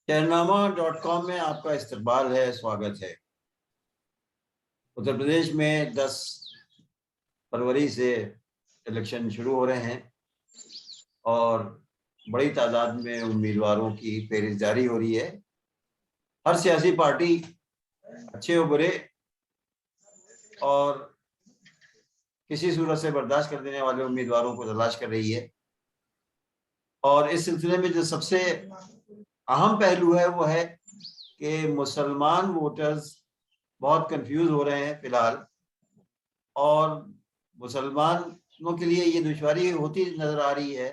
शहरनामा.com में आपका इस्तकबाल है, स्वागत है। उत्तर प्रदेश में 10 फरवरी से इलेक्शन शुरू हो रहे हैं और बड़ी तादाद में उम्मीदवारों की फेहरिस्त जारी हो रही है। हर सियासी पार्टी अच्छे और बुरे और किसी सूरत से बर्दाश्त कर देने वाले उम्मीदवारों को तलाश कर रही है। और इस सिलसिले में जो सबसे अहम पहलू है वो है कि मुसलमान वोटर्स बहुत कंफ्यूज हो रहे हैं फिलहाल, और मुसलमानों के लिए ये दुश्वारी होती नजर आ रही है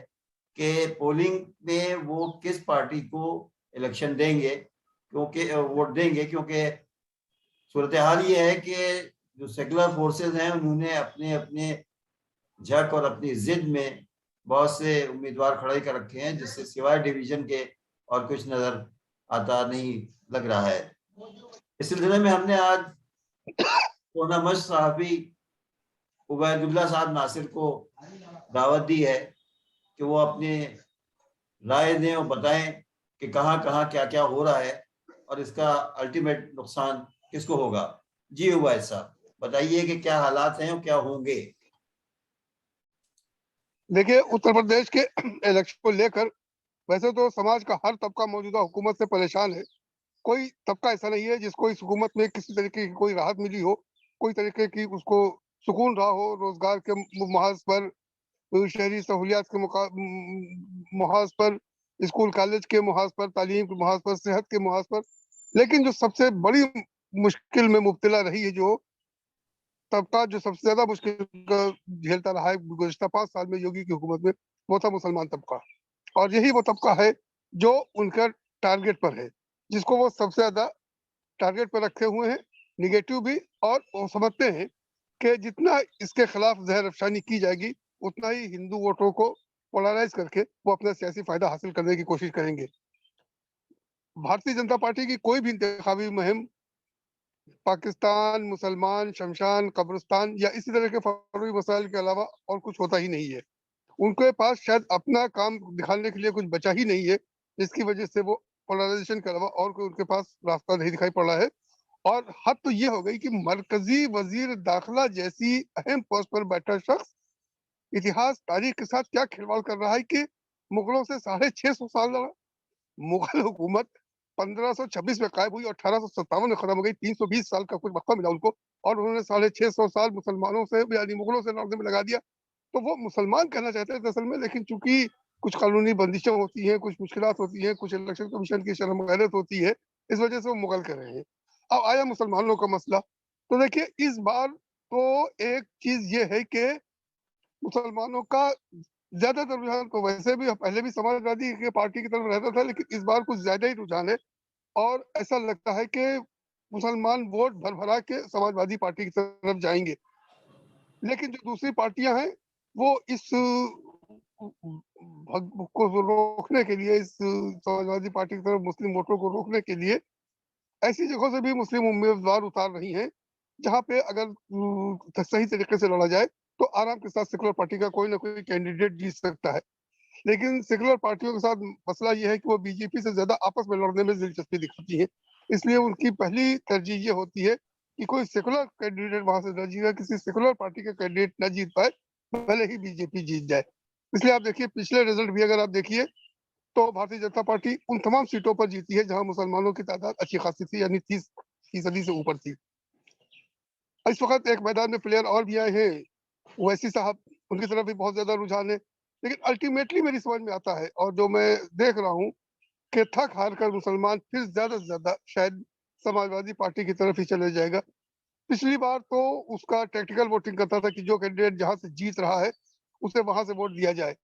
कि पोलिंग में वो किस पार्टी को इलेक्शन देंगे, क्योंकि वोट देंगे, क्योंकि सूरत हाल ये है कि जो सेकुलर फोर्सेस हैं उन्होंने अपने अपने झक और अपनी जिद में बहुत से उम्मीदवार खड़े कर रखे हैं, जिससे सिवाय डिवीजन के और कुछ नजर आता नहीं लग रहा है। इस सिलसिले में हमने आज सोनामश साहबी उबैदुल्ला साहब नासिर को दावत दी है कि वो अपनी राय दें और बताएं कि कहाँ कहाँ क्या क्या हो रहा है और इसका अल्टीमेट नुकसान किसको होगा। जी उबैद साहब, बताइए कि क्या हालात हैं और क्या होंगे। देखिए, उत्तर प्रदेश के इलेक्शन को लेकर वैसे तो समाज का हर तबका मौजूदा हुकूमत से परेशान है। कोई तबका ऐसा नहीं है जिसको इस हुकूमत में किसी तरीके की कोई राहत मिली हो, कोई तरीके की उसको सुकून रहा हो। रोजगार के महाज पर, शहरी सहूलियात के महाज पर, स्कूल कॉलेज के महाज पर, तालीम के महाज पर, सेहत के महाज पर। लेकिन जो सबसे बड़ी मुश्किल में मुब्तला रही है, जो तबका जो सबसे ज्यादा मुश्किल झेलता रहा है गुज़श्ता 5 साल में योगी की हुकूमत में, वो था मुसलमान तबका। और यही वो तबका है जो उनका टारगेट पर है, जिसको वो सबसे ज्यादा टारगेट पर रखे हुए हैं, निगेटिव भी। और वो समझते हैं कि जितना इसके खिलाफ जहर अफशानी की जाएगी, उतना ही हिंदू वोटरों को पोलराइज करके वो अपना सियासी फायदा हासिल करने की कोशिश करेंगे। भारतीय जनता पार्टी की कोई भी इंतखाबी मुहिम पाकिस्तान, मुसलमान, शमशान, कब्रिस्तान या इसी तरह के फौरी मसाइल के अलावा और कुछ होता ही नहीं है। उनके पास शायद अपना काम दिखाने के लिए कुछ बचा ही नहीं है, जिसकी वजह से वो पोलराइजेशन के अलावा और कोई उनके पास रास्ता नहीं दिखाई पड़ रहा है। और हद तो ये हो गई कि मरकजी वजीर दाखिला जैसी अहम पोस्ट पर बैठा शख्स इतिहास तारीख के साथ क्या खिलवाड़ कर रहा है कि मुगलों से 650 साल लड़ा। मुगल हुकूमत 1526 में कायम हुई और 1857 में खत्म हो गई। 320 साल का कुछ वक्फा मिला उनको, और उन्होंने 650 साल मुसलमानों से यानी मुगलों से लड़ने में लगा दिया। तो वो मुसलमान कहना चाहते थे असल में, लेकिन चूंकि कुछ कानूनी बंदिशें होती हैं, कुछ मुश्किलात होती हैं, कुछ इलेक्शन कमीशन की शर्म गैरत होती है, इस वजह से वो मुगल कर रहे हैं। अब आया मुसलमानों का मसला। तो देखिए, इस बार तो एक चीज ये है कि मुसलमानों का ज्यादातर रुझान तो वैसे भी पहले भी समाजवादी के पार्टी की तरफ रहता था, लेकिन इस बार कुछ ज्यादा ही रुझान है। और ऐसा लगता है कि मुसलमान वोट भर भरा के समाजवादी पार्टी की तरफ जाएंगे। लेकिन जो दूसरी पार्टियां हैं, वो इस को रोकने के लिए, इस समाजवादी पार्टी की तरफ मुस्लिम वोटरों को रोकने के लिए ऐसी जगहों से भी मुस्लिम उम्मीदवार उतार रही हैं, जहां पे अगर सही तरीके से लड़ा जाए तो आराम के साथ सेकुलर पार्टी का कोई ना कोई कैंडिडेट जीत सकता है। लेकिन सेकुलर पार्टियों के साथ मसला ये है कि वो बीजेपी से ज्यादा आपस में लड़ने में दिलचस्पी दिखाती है। इसलिए उनकी पहली तरजीह ये होती है कि कोई सेकुलर कैंडिडेट वहां से न जीता, किसी सेकुलर पार्टी का कैंडिडेट न जीत पाए, भले ही बीजेपी जीत जाए। इसलिए आप देखिए, पिछले रिजल्ट भी अगर आप देखिए तो भारतीय जनता पार्टी उन तमाम सीटों पर जीती है जहां मुसलमानों की तादाद अच्छी खासी थी, यानी 30% से ऊपर थी। इस वक्त एक मैदान में प्लेयर और भी आए हैं, ओवैसी साहब, उनकी तरफ भी बहुत ज्यादा रुझान है। लेकिन अल्टीमेटली मेरी समझ में आता है, और जो मैं देख रहा हूँ, कि थक हार कर मुसलमान फिर ज्यादा से ज्यादा शायद समाजवादी पार्टी की तरफ ही चले जाएगा। पिछली बार तो उसका टैक्टिकल वोटिंग करता था कि जो कैंडिडेट जहां से जीत रहा है उसे वहां से वोट दिया जाए,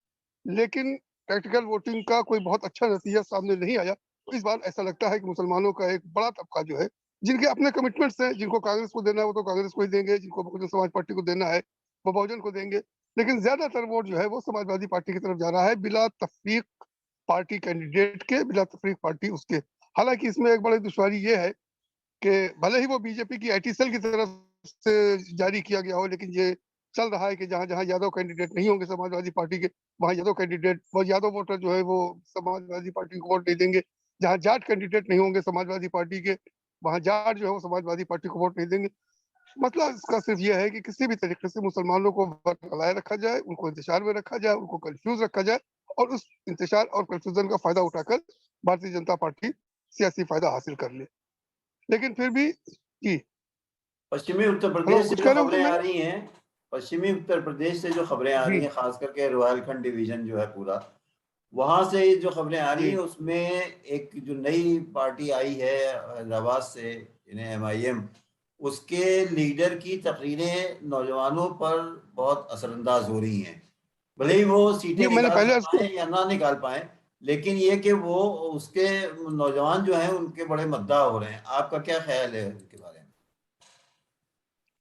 लेकिन टैक्टिकल वोटिंग का कोई बहुत अच्छा नतीजा सामने नहीं आया। तो इस बार ऐसा लगता है कि मुसलमानों का एक बड़ा तबका जो है, जिनके अपने कमिटमेंट्स हैं, जिनको कांग्रेस को देना है वो तो कांग्रेस को ही देंगे, जिनको बहुजन समाज पार्टी को देना है वो बहुजन को देंगे, लेकिन ज्यादातर वोट जो है वो समाजवादी पार्टी की तरफ जा रहा है, बिला तफरीक पार्टी कैंडिडेट के, बिला तफरीक पार्टी उसके। हालांकि इसमें एक बड़ी दुश्वारी ये है कि भले ही वो बीजेपी की आईटी सेल की तरफ से जारी किया गया हो, लेकिन ये चल रहा है कि जहां जहां यादव कैंडिडेट नहीं होंगे समाजवादी पार्टी के, वहां यादव कैंडिडेट, वो यादव वोटर जो है वो समाजवादी पार्टी को वोट नहीं देंगे। जहाँ जाट कैंडिडेट नहीं होंगे समाजवादी पार्टी के, वहाँ जाट जो है वो समाजवादी पार्टी को वोट नहीं देंगे। मसला इसका सिर्फ ये है कि किसी भी तरीके से मुसलमानों को बरगलाए रखा जाए, उनको इंतजार में रखा जाए, उनको कंफ्यूज रखा जाए और उस इंतजार और कंफ्यूजन का फायदा उठाकर भारतीय जनता पार्टी सियासी फायदा हासिल कर ले। लेकिन फिर भी जी, पश्चिमी उत्तर हेलो, प्रदेश से कुछ जो कह रहे हो तुम खबरें आ मेरे? रही हैं, पश्चिमी उत्तर प्रदेश से जो खबरें आ रही जी, हैं, खास करके रोहिलखंड डिवीजन जो है पूरा, वहां से जो खबरें आ रही हैं जी, उसमें एक जो नई पार्टी आई है हैदराबाद से, इन्हें एमआईएम, उसके लीडर की तकरीरें नौजवानों पर बहुत असरअंदाज हो रही हैं। भले ही वो सीटें जी, मैंने निकाल पहले इसको पाए या ना निकाल पाए, लेकिन ये कि वो उसके नौजवान जो हैं उनके बड़े मद्दाह हो रहे हैं। आपका क्या ख्याल है उनके बारे में?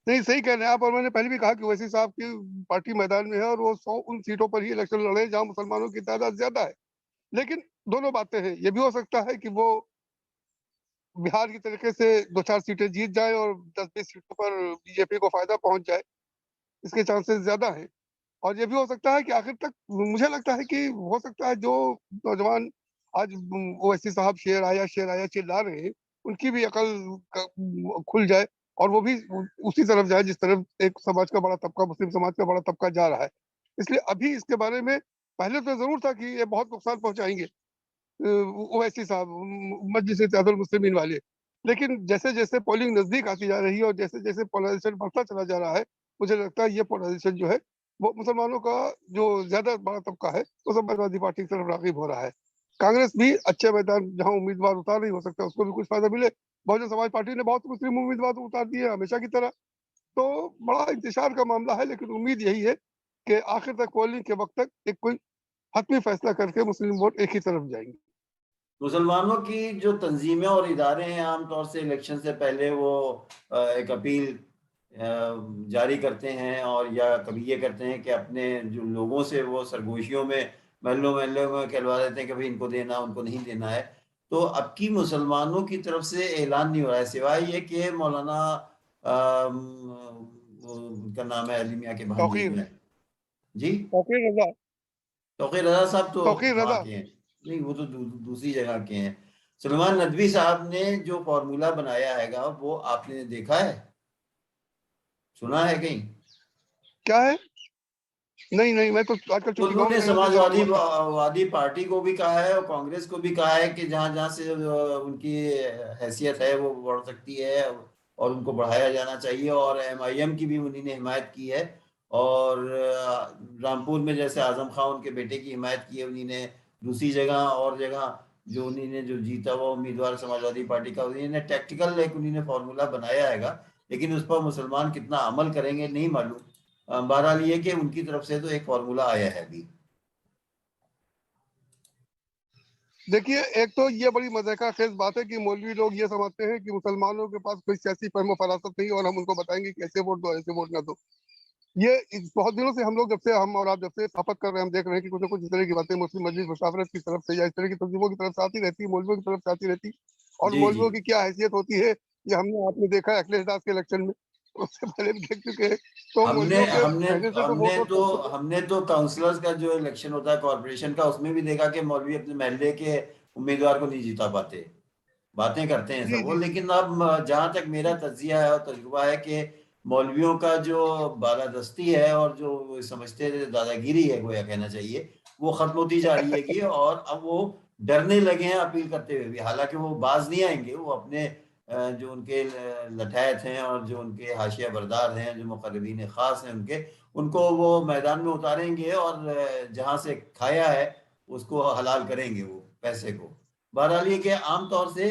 नहीं, सही कह रहे हैं आप। और मैंने पहले भी कहा कि ओवैसी साहब की पार्टी मैदान में है और वो 100 उन सीटों पर ही इलेक्शन लड़े जहां मुसलमानों की तादाद ज्यादा है। लेकिन दोनों बातें हैं, ये भी हो सकता है कि वो बिहार की तरीके से 2-4 सीटें जीत जाए और 10-20 सीटों पर बीजेपी को फायदा पहुंच जाए, इसके चांसेस ज्यादा हैं। और ये भी हो सकता है कि आखिर तक, मुझे लगता है कि हो सकता है जो नौजवान आज ओवैसी साहब शेर आया चिल्ला रहे हैं, उनकी भी खुल जाए और वो भी उसी तरफ जाए जिस तरफ एक समाज का बड़ा तबका, मुस्लिम समाज का बड़ा तबका जा रहा है। इसलिए अभी इसके बारे में पहले तो जरूर था कि ये बहुत नुकसान पहुंचाएंगे ओवैसी साहब, मजलिस इत्तेहादुल मुस्लिमीन वाले। लेकिन जैसे जैसे पोलिंग नजदीक आती जा रही है और जैसे जैसे पोलराइजेशन बढ़ता चला जा रहा है, मुझे लगता है ये पोलराइजेशन जो है वो मुसलमानों का जो ज्यादा बड़ा तबका है वो समाजवादी पार्टी की तरफ रागिब हो रहा है। कांग्रेस भी अच्छे मैदान जहां उम्मीदवार उतार रही, हो सकता है उसको भी कुछ फायदा मिले। बहुजन समाज पार्टी ने बहुत मुस्लिम उम्मीदवार तो उतार दिए हमेशा की तरह। तो बड़ा इंतजार का मामला है, लेकिन उम्मीद यही है कि आखिर तक पोलिंग के वक्त तक एक कोई हतमी फैसला करके मुस्लिम वोट एक ही तरफ जाएंगे। मुसलमानों की जो तंजीमें और इदारे हैं, आमतौर से इलेक्शन से पहले वो एक अपील जारी करते हैं, और या कभी ये करते हैं कि अपने जो लोगों से वो सरगोशियों में, महल्लों महल्लों में कहलवा देते हैं कि भाई इनको देना, उनको नहीं देना है। तो अब की मुसलमानों की तरफ से ऐलान नहीं हो रहा है, सिवाय ये कि मौलाना उनका नाम है अली मियाँ के भांजे जो तौकीर है। जी, तौकीर रजा तौकीर रजा साहब तो तौकीर वहाँ रजा के हैं। नहीं, वो तो दूसरी जगह के हैं। सलमान नदवी साहब ने जो फॉर्मूला बनाया हैगा, वो आपने देखा है, सुना है कहीं? क्या है? नहीं, नहीं, मैं तो आजकल चूंकि गाँव में उन्होंने नहीं रहता, इसलिए समाजवादी मालूम नहीं। वादी पार्टी को भी कहा है और कांग्रेस को भी कहा है कि जहां जहां से उनकी हैसियत है वो बढ़ सकती है और उनको बढ़ाया जाना चाहिए, और एमआईएम की भी उन्हीं ने हिमायत की है। और रामपुर में जैसे आजम खान उनके बेटे की हिमायत की है उन्हीं ने, दूसरी जगह और जगह जो उन्हीं ने जो जीता हुआ उम्मीदवार समाजवादी पार्टी का, उन्हीं ने टैक्टिकल एक उन्हीं ने फॉर्मूला बनाया हैगा। लेकिन उस पर मुसलमान कितना अमल करेंगे नहीं मालूम। बहरहाल ये कि उनकी तरफ से तो एक फॉर्मूला आया है अभी। देखिए, एक तो ये बड़ी मज़े का खेज बात है कि मौलवी लोग ये समझते हैं कि मुसलमानों के पास कोई सियासी फ़हम फ़रासत नहीं और हम उनको बताएँगे कि ऐसे वोट दो, ऐसे वोट ना दो। ये बहुत दिनों से हम लोग, जब से हम और आप जब से स्थापित कर रहे हैं, हम देख रहे हैं कि कुछ न कुछ इस तरह की बातें मुस्लिम मजलिस मुशावरत की तरफ से या इस तरह की तंजीमों की तरफ से आती रहती है, मौलवियों की तरफ से आती रहती है। और जी जी। मौलवियों की क्या हैसियत होती है, ये हमने आपने देखा है अखिलेश दास के इलेक्शन में, उससे पहले भी देख चुके हैं। तो हमने मौलवियों के हमने कहने से तो हमने वोट वोट तो करते हैं। हमने तो काउंसलर्स का जो इलेक्शन होता है कॉरपोरेशन का, उसमें भी देखा कि मौलवी अपने महल्ले के उम्मीदवार को नहीं जीता पाते। बातें करते हैं जी, सब वो, जी, जी। लेकिन अब जहां तक मेरा तजिया है और तजुर्बा है कि मौलवियों का जो बालादस्ती है और जो वो समझते हैं दादागिरी है, गोया कहना चाहिए, वो खत्म होती जा रही है। और अब वो डरने लगे हैं अपील करते हुए भी। हालांकि वो बाज नहीं आएंगे, वो अपने जो उनके लठायत हैं और जो उनके हाशिया बरदार हैं, जो मुकर्रबीन खास हैं उनके, उनको वो मैदान में उतारेंगे और जहां से खाया है उसको हलाल करेंगे वो पैसे को। बहरहाल ये कि आम तौर से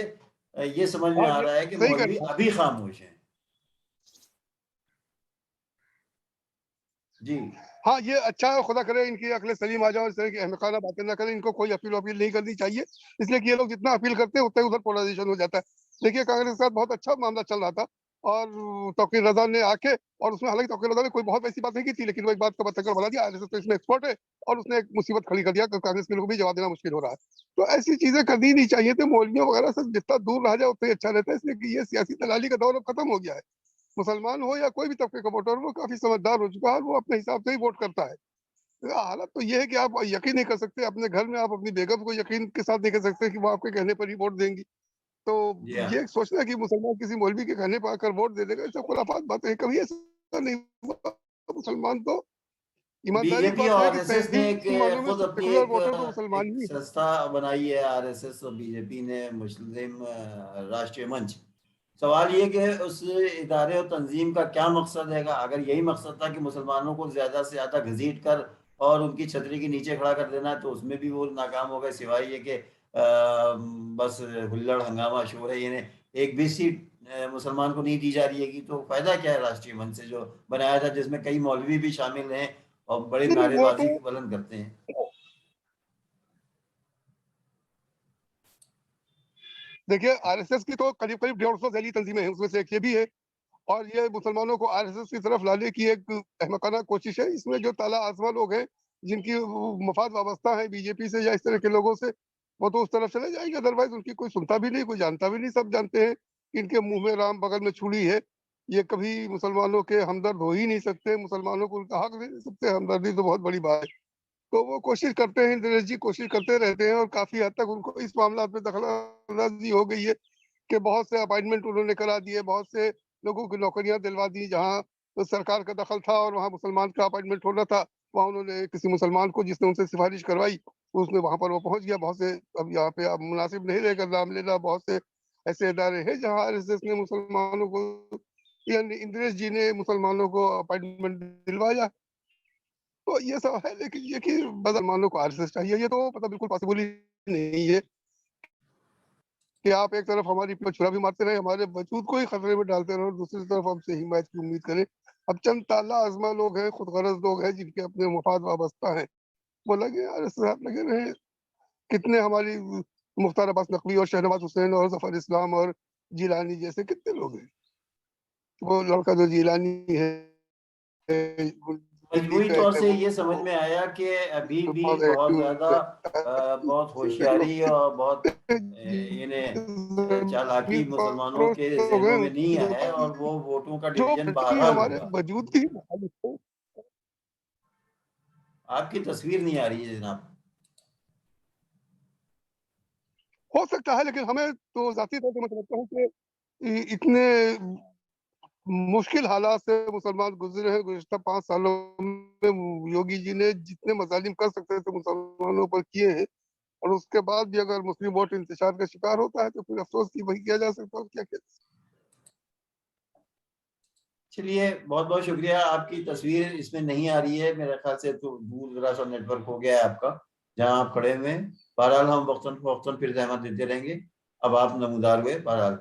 ये समझ में हाँ, आ ये रहा है कि सही कह मौलवी रहे हैं। अभी खामोश हैं। जी। हाँ, ये अच्छा है, खुदा करे इनकी अक्ल सलीम आ जाए और इस तरह की अहमकाना बातें ना करें। इनको कोई अपील नहीं करनी चाहिए, इसलिए कि ये लोग जितना अपील करते हैं उतना ही उधर पोलराइजेशन हो जाता है। देखिए, कांग्रेस के साथ बहुत अच्छा मामला चल रहा था और तौकीर रजा ने आके, और उसमें हालांकि तौकीर रजा ने कोई बहुत ऐसी बात नहीं की थी, लेकिन वो एक बात का बतकर बना दिया, आरएसएस तो इसमें एक्सपर्ट है, और उसने एक मुसीबत खड़ी कर दिया कि कांग्रेस के लोगों को भी जवाब देना मुश्किल हो रहा है। तो ऐसी चीजें करनी नहीं चाहिए थी। मौलवियों वगैरह से जितना दूर रहा जाए उतना ही अच्छा रहता है, इसलिए कि ये सियासी दलाली का दौर अब खत्म हो गया है। मुसलमान हो या कोई भी तबके का वोटर हो, वो काफी समझदार हो चुका है और वो अपने हिसाब से ही वोट करता है। हालत तो ये है कि आप यकीन नहीं कर सकते, अपने घर में आप अपनी बेगम को यकीन के साथ नहीं कह सकते कि वो आपके कहने पर ही वोट देंगी। तो जी हाँ। ये सोचना कि मुसलमान किसी मौलवी के कहने पर आकर वोट दे देगा, ये सब खुराफात बातें हैं, कभी ऐसा नहीं हुआ। मुसलमान तो ईमानदारी की बीजेपी बात और है कि आरएसएस ने एक सही मायनों में खुद अपनी सेकुलर वोटर तो एक मुसलमान ही है। संस्था बनाई है, आरएसएस और बीजेपी ने, मुस्लिम राष्ट्रीय मंच। सवाल ये कि उस इदारे और तंजीम का क्या मकसद है? अगर यही मकसद था कि मुसलमानों को ज्यादा से ज्यादा घसीट कर और उनकी छतरी के नीचे खड़ा कर देना है, तो उसमें भी वो नाकाम हो गए। सिवाय ये कि बस हुल्लड़ हंगामा शोर है, ये एक भी सीट मुसलमान को नहीं दी जा रही है, कि तो फायदा क्या है राष्ट्रीय मंच से जो बनाया था, जिसमें कई मौलवी भी शामिल हैं और बड़ी नहीं, नहीं, वो तो नारेबाजी बुलंद करते हैं। देखिए, आरएसएस की तो करीब-करीब 150 जैली तंजीमें हैं, उसमें से एक ये भी है। और ये मुसलमानों को आरएसएस की तरफ लाने की एक अहमकाना कोशिश है। इसमें जो ताला आज़मा लोग हैं, जिनकी वो मफ़ाद वाबस्ता है बीजेपी से या इस तरह के लोगों से, वो तो उस तरफ चले जाएँगे, अदरवाइज़ उनकी कोई सुनता भी नहीं, कोई जानता भी नहीं। सब जानते हैं कि इनके मुँह में राम, बगल में छुरी है। ये कभी मुसलमानों के हमदर्द हो ही नहीं सकते, मुसलमानों को उनका हक दे नहीं सकते, हमदर्दी तो बहुत बड़ी बात है। तो वो कोशिश करते हैं, दिनेश जी कोशिश करते रहते हैं, और काफ़ी हद तक उनको इस मामला में दखल-अंदाज़ी हो गई है कि बहुत से अपॉइंटमेंट उन्होंने करा दिए, बहुत से लोगों की नौकरियाँ दिलवा दी। जहाँ तो सरकार का दखल था और वहाँ मुसलमान का अपॉइंटमेंट होना था, वहाँ उन्होंने किसी मुसलमान को, जिसने उनसे सिफ़ारिश करवाई, उसने वहाँ पर वो पहुँच गया। बहुत से, अब यहाँ पे अब मुनासिब नहीं रहेगा नाम लेना, बहुत से ऐसे इदारे हैं जहाँ आरएसएस ने मुसलमानों को, यानी इंद्रेश जी ने मुसलमानों को अपॉइंटमेंट दिलवाया। तो ये सब है, लेकिन ये कि मुसलमानों को आरएसएस चाहिए, ये तो मतलब बिल्कुल पॉसिबल ही नहीं है कि आप एक तरफ हमारी पे छुरा भी मारते रहे, हमारे वजूद को ही खतरे में डालते रहे, और दूसरी तरफ हमसे हिमायत की उम्मीद करें। अब चंद ताला आज़मा लोग हैं, खुदगर्ज़ लोग हैं, जिनके अपने मफाद वाबस्ता हैं, वो लगे आरएसएस साथ लगे रहे। कितने हमारी मुख्तार अब्बास नकवी और शहनवाज़ हुसैन और ज़फ़र इस्लाम और जिलानी जैसे कितने लोग हैं। वो लड़का जो जिलानी है, वो दिल्ली मजमूई पे तौर है, से ये समझ वो में आया कि अभी भी बहुत बहुत एक्टिव ज्यादा रहता बहुत है। होशियारी और बहुत इन्हें चालाकी ज़मीन मुसलमानों फरोश के लोग जहनों हैं, में नहीं है, और वो वोटों का जो डिवीजन पार्टी बहरहाल हमारे होगा। वजूद की मुखालिफ है। आपकी तस्वीर नहीं आ रही है जनाब। हो सकता है, लेकिन हमें तो ज़ाती तौर पे मैं समझता हूँ कि इतने मुश्किल हालात से मुसलमान गुज़रे हैं। गुज़िश्ता 5 सालों में योगी जी ने जितने मज़ालिम कर सकते थे मुसलमानों पर किए हैं, और उसके बाद भी अगर मुस्लिम वोट इंतशार का शिकार होता है, तो फिर अफ़सोस कि वही किया जा सकता है, और क्या किया जा सकता चलिए, बहुत बहुत शुक्रिया। आपकी तस्वीर इसमें नहीं आ रही है, मेरे ख्याल से तो दूर दराज सा नेटवर्क हो गया है आपका, जहाँ आप खड़े हुए हैं। बहरहाल हम वक्तन फवक्तन फिर जहमत देते रहेंगे। अब आप नमूदार हुए बहरहाल।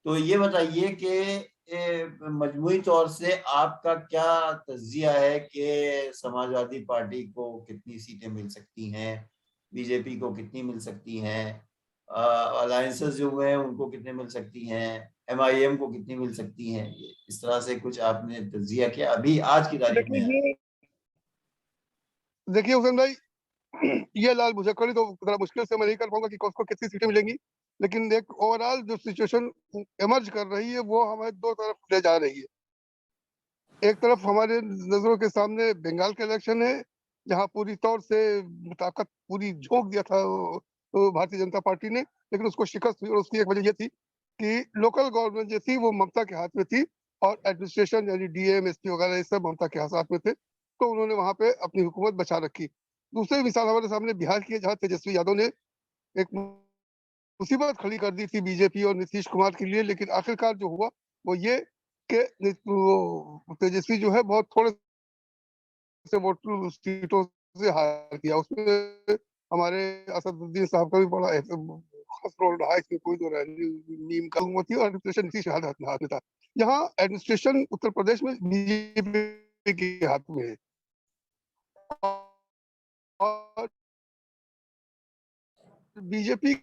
तो ये बताइए कि मजमूई तौर से आपका क्या तज्जिया है कि समाजवादी पार्टी को कितनी सीटें मिल सकती हैं, बीजेपी को कितनी मिल सकती हैं, अलायंसेस जो हुए हैं उनको कितने मिल सकती हैं, एमआईएम को कितनी मिल सकती हैं? इस तरह से कुछ आपने तज्जिया किया अभी आज की है। तारीख में? देखिए हुसैन भाई, ये लाल मुझक्कड़ तो ज़रा मुश्किल से मैं नहीं कर पाऊँगा कि किसको कितनी सीटें मिलेंगी। लेकिन एक ओवरऑल जो सिचुएशन इमर्ज कर रही है, वो हमें 2 तरफ ले जा रही है। एक तरफ हमारे नज़रों के सामने बंगाल का इलेक्शन है, जहाँ पूरी तौर से ताकत पूरी झोंक दिया था भारतीय जनता पार्टी ने, लेकिन उसको शिकस्त हुई, और उसकी एक वजह ये थी कि लोकल गवर्नमेंट जो थी वो ममता के हाथ में थी, और एडमिनिस्ट्रेशन यानी डीएम, एसपी वगैरह ये सब ममता के हाथ में थे। तो उन्होंने वहाँ पे अपनी हुकूमत बचा रखी। दूसरी मिसाल हमारे सामने बिहार की है, जहाँ तेजस्वी यादव ने एक मुसीबत खड़ी कर दी थी बीजेपी और नीतीश कुमार के लिए, लेकिन आखिरकार जो हुआ वो ये कि वो तेजस्वी जो है बहुत थोड़े से वोट सीटों से हार किया। उसमें हमारे असदुद्दीन साहब का भी बड़ा खास रोल रहा है, इसमें कोई दो राय नहीं। नीम का हुकूमत थी और एडमिनिस्ट्रेशन नीतीश हाथ हाथ में था। यहाँ एडमिनिस्ट्रेशन उत्तर प्रदेश में बीजेपी के हाथ में है, और बीजेपी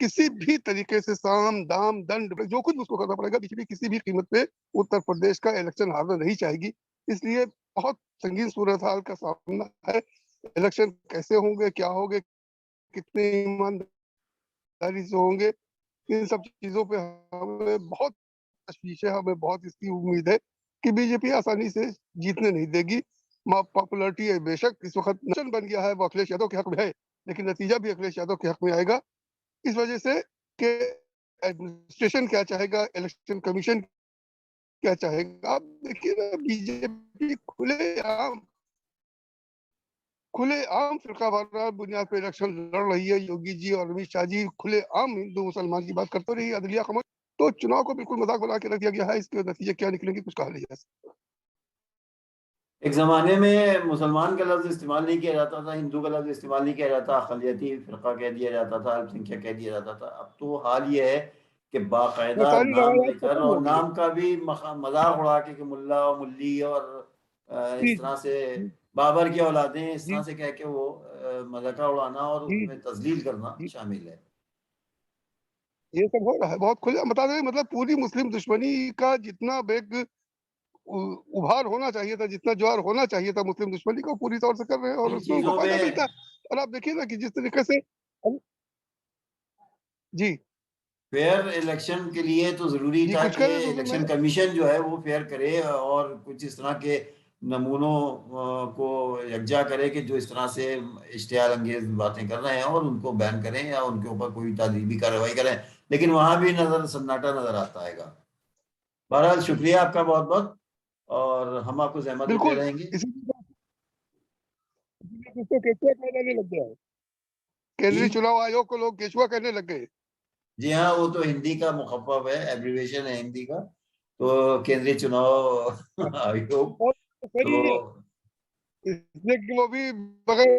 किसी भी तरीके से साम, दाम, दंड जो कुछ भी उसको करना पड़ेगा, बीजेपी किसी भी कीमत पे उत्तर प्रदेश का इलेक्शन हारना नहीं चाहेगी। इसलिए बहुत संगीन सूरत-हाल का सामना है। इलेक्शन कैसे होंगे, क्या होंगे, कितने ईमानदारी से होंगे, इन सब चीज़ों पे हमें बहुत तशवीश है, हमें बहुत इसकी उम्मीद है कि बीजेपी आसानी से जीतने नहीं देगी। पॉपुलरिटी है, बेशक इस वक्त नेशन बन गया है, वो अखिलेश यादव के हक में है, लेकिन नतीजा भी अखिलेश यादव के हक में आएगा। इस वजह से कि एडमिनिस्ट्रेशन क्या चाहेगा, इलेक्शन कमीशन क्या चाहेगा। आप देखिए ना, बीजेपी खुलेआम फिरकावाराना बुनियाद पर इलेक्शन लड़ रही है। योगी जी और अमित शाह जी खुलेआम हिंदू मुसलमान की बात करते रही, अदलिया खामोश। तो चुनाव को बिल्कुल मजाक बना के रख दिया गया है। इसके नतीजे क्या निकलेंगे कुछ कहा नहीं जा सकता। एक जमाने में मुसलमान का लफ्ज इस्तेमाल नहीं किया जाता था, हिंदू का लफ्ज इस्तेमाल नहीं किया जाता, अक़लियती फिरका कह दिया जाता था, अल्पसंख्यक कह दिया जाता था। अब तो हाल ये है कि वो बाकायदा सारी नाम रवायात लेकर खत्म और हो गई है। नाम का भी मजाक उड़ा के कि मुल्ला और मुल्ली और जी इस तरह से जी बाबर की औलादें, इस तरह जी से कह के वो मजाका उड़ाना और जी उसमें तजलील करना जी, शामिल है। ये सब हो रहा है बहुत खुले। बता दें, मतलब पूरी मुस्लिम दुश्मनी का जितना बेग उभार होना चाहिए था, जितना ज्वार होना चाहिए था मुस्लिम दुश्मनी को, पूरी तौर से कर रहे हैं और इन उसमें उनको चीजों फायदा में मिलता है। और आप देखिए ना कि जिस तरीके से जी फेयर इलेक्शन के लिए तो जरूरी जी था कुछ कि कह रहे थे उसमें इलेक्शन मैं। कमीशन जो है वो फेयर करे और कुछ इस तरह के नमूनों को यकजा करे कि जो इस तरह से इश्तिहार अंगेज बातें कर रहे हैं और उनको बैन करें या उनके ऊपर कोई ताजीबी कार्रवाई करें। लेकिन वहां भी नजर सन्नाटा नजर आता है। बहरहाल शुक्रिया आपका बहुत बहुत, और हम आपको जहमत देते बिल्कुल, रहेंगे। इसीलिए उसको केचुआ कहने लग गया है। केंद्रीय जी चुनाव आयोग को लोग केचुआ कहने लग गए। जी हाँ, वो तो हिंदी का मुखफ़्फ़फ़ है, एब्रिविएशन है हिंदी का। तो केंद्रीय चुनाव आयोग। और सही है, तो इसलिए कि वो भी बगैर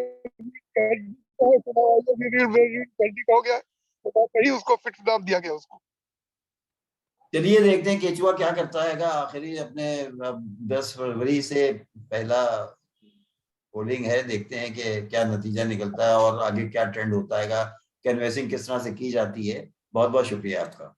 चुनाव आयोग भी का हो गया है, तो बात सही, उसको फिट नाम दिया गया उसको। चलिए देखते हैं केचुआ क्या करता है। आखिरी अपने 10 फरवरी से पहला पोलिंग है, देखते हैं कि क्या नतीजा निकलता है और आगे क्या ट्रेंड होता है, कैनवेसिंग किस तरह से की जाती है। बहुत बहुत शुक्रिया आपका।